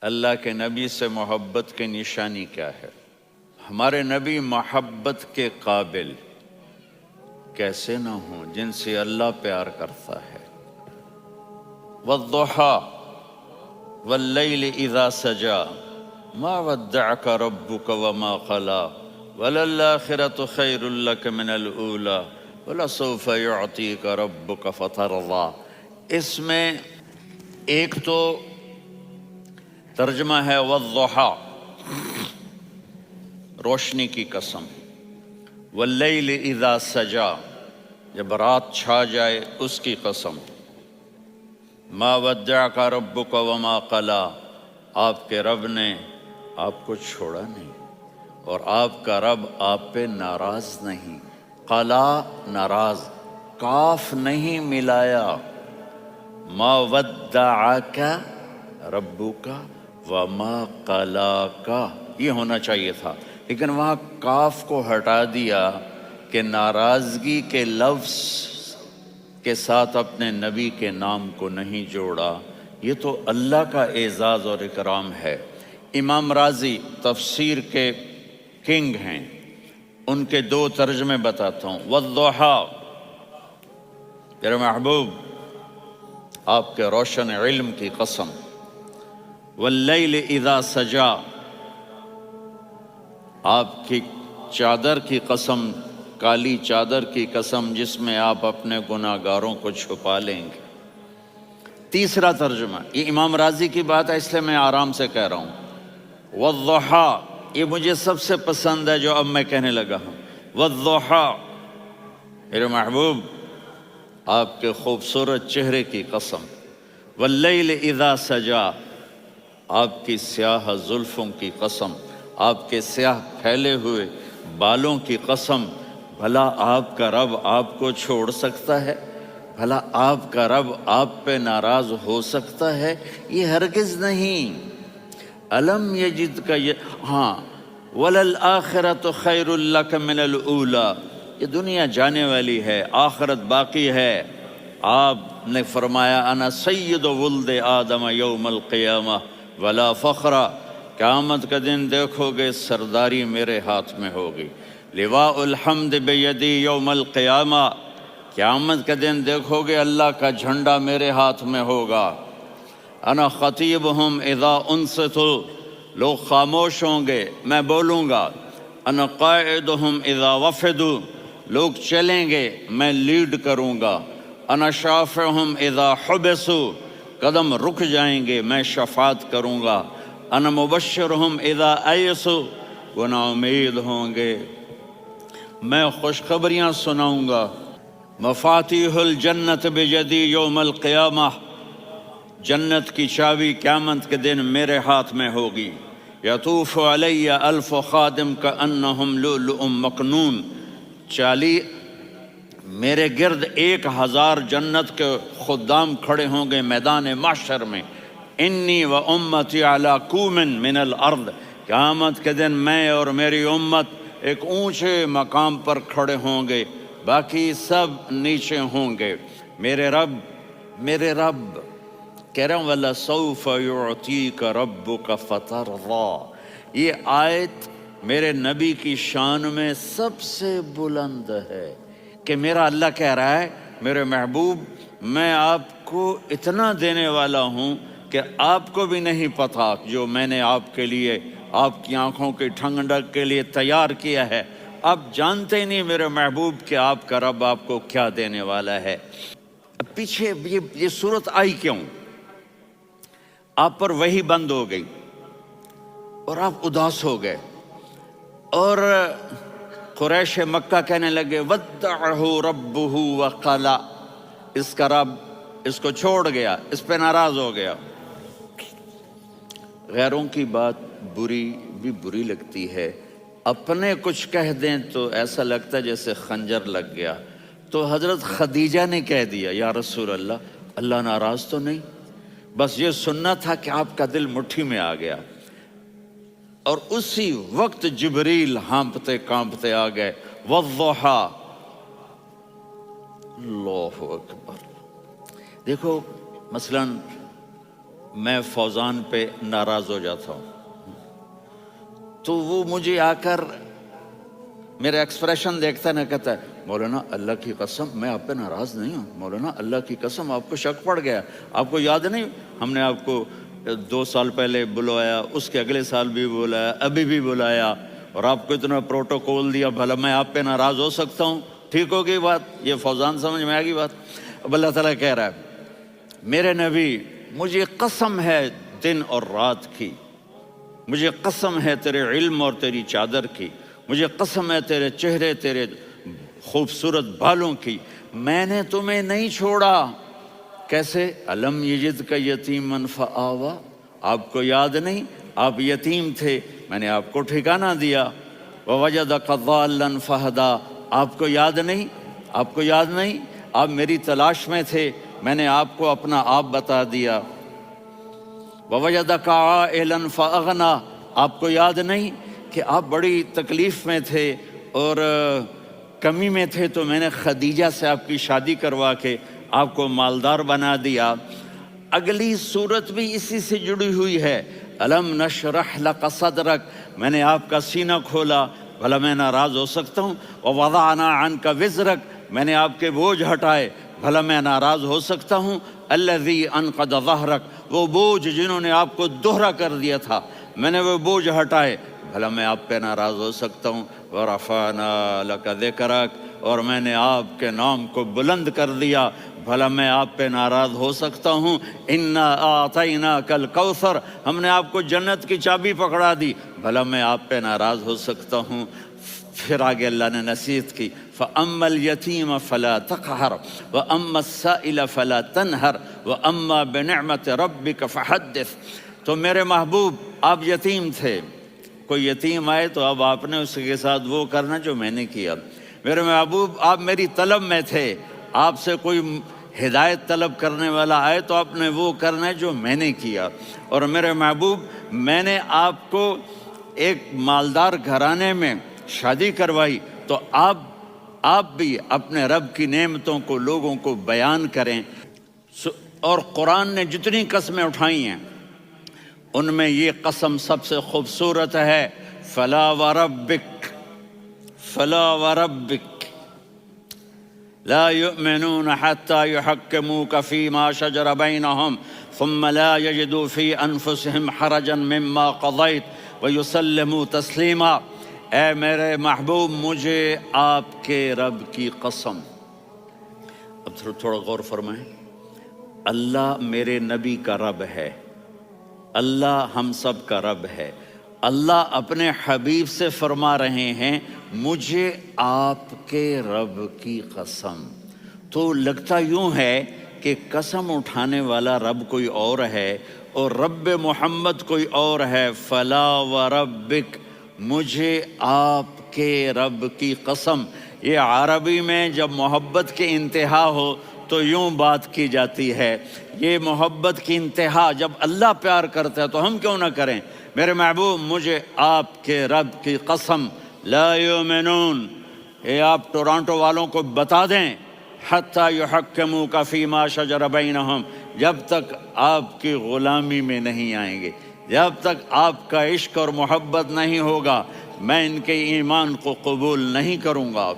اللہ کے نبی سے محبت کی نشانی کیا ہے؟ ہمارے نبی محبت کے قابل کیسے نہ ہوں جن سے اللہ پیار کرتا ہے۔ والضحیٰ واللیل اذا سجا ما ودعک ربک وما قلی وللآخرۃ خیر لک من الاولی ولسوف یعطیک ربک فترضی۔ اس میں ایک تو ترجمہ ہے والضحیٰ، روشنی کی قسم، واللیل اذا سجا، جب رات چھا جائے اس کی قسم، ما ودعک ربک وما قلی، آپ کے رب نے آپ کو چھوڑا نہیں اور آپ کا رب آپ پہ ناراض نہیں۔ قلا ناراض، کاف نہیں ملایا، ما ودعک ربک وما قلاک یہ ہونا چاہیے تھا، لیکن وہاں کاف کو ہٹا دیا کہ ناراضگی کے لفظ کے ساتھ اپنے نبی کے نام کو نہیں جوڑا۔ یہ تو اللہ کا اعزاز اور اکرام ہے۔ امام راضی تفسیر کے کنگ ہیں، ان کے دو ترجمے بتاتا ہوں۔ والضحیٰ، میرے محبوب آپ کے روشن علم کی قسم، واللیل اذا سجا، آپ کی چادر کی قسم، کالی چادر کی قسم جس میں آپ اپنے گناہ گاروں کو چھپا لیں گے۔ تیسرا ترجمہ، یہ امام راضی کی بات ہے اس لیے میں آرام سے کہہ رہا ہوں۔ والضحیٰ، یہ مجھے سب سے پسند ہے جو اب میں کہنے لگا ہوں۔ والضحیٰ، میرے محبوب آپ کے خوبصورت چہرے کی قسم، واللیل اذا سجا، آپ کی سیاہ زلفوں کی قسم، آپ کے سیاہ پھیلے ہوئے بالوں کی قسم، بھلا آپ کا رب آپ کو چھوڑ سکتا ہے؟ بھلا آپ کا رب آپ پہ ناراض ہو سکتا ہے؟ یہ ہرگز نہیں۔ الم یجد کا ہاں، وللآخرۃ خیر لک من الاولی، یہ دنیا جانے والی ہے، آخرت باقی ہے۔ آپ نے فرمایا انا سید ولد آدم یوم القیامہ ولا فخر، قیامت کا دن دیکھو گے سرداری میرے ہاتھ میں ہوگی۔ لواء الحمد بیدی یوم القیامہ، قیامت کا دن دیکھو گے اللہ کا جھنڈا میرے ہاتھ میں ہوگا۔ انا خطیبہم اذا انصتوا، لوگ خاموش ہوں گے میں بولوں گا۔ انا قائدہم اذا وفدوا، لوگ چلیں گے میں لیڈ کروں گا۔ انا شافعہم اذا حبسوا، قدم رک جائیں گے میں شفاعت کروں گا۔ انا مبشرہم اذا ایسوا، وہ نا امید ہوں گے میں خوشخبریاں سناؤں گا۔ مفاتیح الجنت بیدی یوم القیامہ، جنت کی چابی قیامت کے دن میرے ہاتھ میں ہوگی۔ یطوف علی الف خادم کانہم لؤلؤ مکنون، میرے گرد 1000 جنت کے خدام کھڑے ہوں گے میدان محشر میں۔ انی و امتی علی کومن من الارض، قیامت کے دن میں اور میری امت ایک اونچے مقام پر کھڑے ہوں گے، باقی سب نیچے ہوں گے۔ میرے رب کہہ رہا ہوں وَلَسَوْفَ يُعْطِيكَ رَبُّكَ فَتَرْضَىٰ، یہ آیت میرے نبی کی شان میں سب سے بلند ہے کہ میرا اللہ کہہ رہا ہے میرے محبوب میں آپ کو اتنا دینے والا ہوں کہ آپ کو بھی نہیں پتا جو میں نے آپ کے لیے، آپ کی آنکھوں کی ٹھنڈک کے لیے تیار کیا ہے۔ آپ جانتے نہیں میرے محبوب کہ آپ کا رب آپ کو کیا دینے والا ہے۔ پیچھے یہ صورت آئی کیوں؟ آپ پر وحی بند ہو گئی اور آپ اداس ہو گئے، اور قریش مکہ کہنے لگے ودعہ ربہ وقلا، اس کا رب اس کو چھوڑ گیا، اس پہ ناراض ہو گیا۔ غیروں کی بات بری لگتی ہے، اپنے کچھ کہہ دیں تو ایسا لگتا ہے جیسے خنجر لگ گیا۔ تو حضرت خدیجہ نے کہہ دیا یا رسول اللہ ناراض تو نہیں؟ بس یہ سننا تھا کہ آپ کا دل مٹھی میں آ گیا۔ اور اسی وقت جبریل ہانپتے کانپتے آ گئے۔ والضحیٰ، اللہ اکبر۔ دیکھو مثلاً میں فوزان پہ ناراض ہو جاتا ہوں تو وہ مجھے آ کر میرا ایکسپریشن دیکھتا ہے نا، کہتا ہے مولانا اللہ کی قسم میں آپ پہ ناراض نہیں ہوں، مولانا اللہ کی قسم آپ کو شک پڑ گیا، آپ کو یاد نہیں ہم نے آپ کو 2 سال پہلے بلوایا، اس کے اگلے سال بھی بلایا، ابھی بھی بلایا، اور آپ کو اتنا پروٹوکول دیا، بھلا میں آپ پہ ناراض ہو سکتا ہوں؟ ٹھیک ہو گئی بات؟ یہ فوزان سمجھ میں آ گئی بات؟ اب اللہ تعالیٰ کہہ رہا ہے میرے نبی مجھے قسم ہے دن اور رات کی، مجھے قسم ہے تیرے علم اور تیری چادر کی، مجھے قسم ہے تیرے چہرے، تیرے خوبصورت بالوں کی، میں نے تمہیں نہیں چھوڑا۔ کیسے؟ الم یجد کا یتیمن فآوا، آپ کو یاد نہیں آپ یتیم تھے، میں نے آپ کو ٹھکانہ دیا۔ ووجدک ضالا فہدا، آپ کو یاد نہیں، آپ کو یاد نہیں آپ میری تلاش میں تھے، میں نے آپ کو اپنا آپ بتا دیا۔ ووجدک عائلا فاغنا، آپ کو یاد نہیں کہ آپ بڑی تکلیف میں تھے اور کمی میں تھے، تو میں نے خدیجہ سے آپ کی شادی کروا کے آپ کو مالدار بنا دیا۔ اگلی صورت بھی اسی سے جڑی ہوئی ہے، الم نشرح لک صدرک، میں نے آپ کا سینہ کھولا، بھلا میں ناراض ہو سکتا ہوں؟ ووضعنا عنک وزرک، میں نے آپ کے بوجھ ہٹائے، بھلا میں ناراض ہو سکتا ہوں؟ الذی انقض ظہرک، وہ بوجھ جنہوں نے آپ کو دوہرا کر دیا تھا، میں نے وہ بوجھ ہٹائے، بھلا میں آپ پہ ناراض ہو سکتا ہوں؟ ورفعنا لک ذکرک، اور میں نے آپ کے نام کو بلند کر دیا، بھلا میں آپ پہ ناراض ہو سکتا ہوں؟ انا اعطیناک الکوثر، ہم نے آپ کو جنت کی چابی پکڑا دی، بھلا میں آپ پہ ناراض ہو سکتا ہوں؟ پھر آگے اللہ نے نصیحت کی، فَأَمَّا الْيَتِيمَ فَلَا تَقْهَرْ وَأَمَّا السَّائِلَ فَلَا تَنْهَرْ وَأَمَّا بِنِعْمَةِ رَبِّكَ فَحَدِّثْ۔ تو میرے محبوب آپ یتیم تھے، کوئی یتیم آئے تو اب آپ نے اس کے ساتھ وہ کرنا جو میں نے کیا۔ میرے محبوب آپ میری طلب میں تھے، آپ سے کوئی ہدایت طلب کرنے والا آئے تو آپ نے وہ کرنا ہے جو میں نے کیا۔ اور میرے محبوب میں نے آپ کو ایک مالدار گھرانے میں شادی کروائی، تو آپ بھی اپنے رب کی نعمتوں کو لوگوں کو بیان کریں۔ اور قرآن نے جتنی قسمیں اٹھائی ہیں ان میں یہ قسم سب سے خوبصورت ہے، فلا وربک، فلا وربک لا يؤمنون حتى يحكموك فيما شجر بينهم ثم لا يجدوا في انفسهم حرجا مما قضيت ويسلموا تسلیما۔ اے میرے محبوب مجھے آپ کے رب کی قسم، اب تھوڑا غور فرمائیں، اللہ میرے نبی کا رب ہے، اللہ ہم سب کا رب ہے، اللہ اپنے حبیب سے فرما رہے ہیں مجھے آپ کے رب کی قسم۔ تو لگتا یوں ہے کہ قسم اٹھانے والا رب کوئی اور ہے اور رب محمد کوئی اور ہے۔ فلا وربک، مجھے آپ کے رب کی قسم۔ یہ عربی میں جب محبت کی انتہا ہو تو یوں بات کی جاتی ہے، یہ محبت کی انتہا جب اللہ پیار کرتا ہے تو ہم کیوں نہ کریں؟ میرے محبوب مجھے آپ کے رب کی قسم، لا یؤمنون، یہ آپ ٹورانٹو والوں کو بتا دیں، حتی یحکموک فیما شجر بینہم، جب تک آپ کی غلامی میں نہیں آئیں گے، جب تک آپ کا عشق اور محبت نہیں ہوگا، میں ان کے ایمان کو قبول نہیں کروں گا۔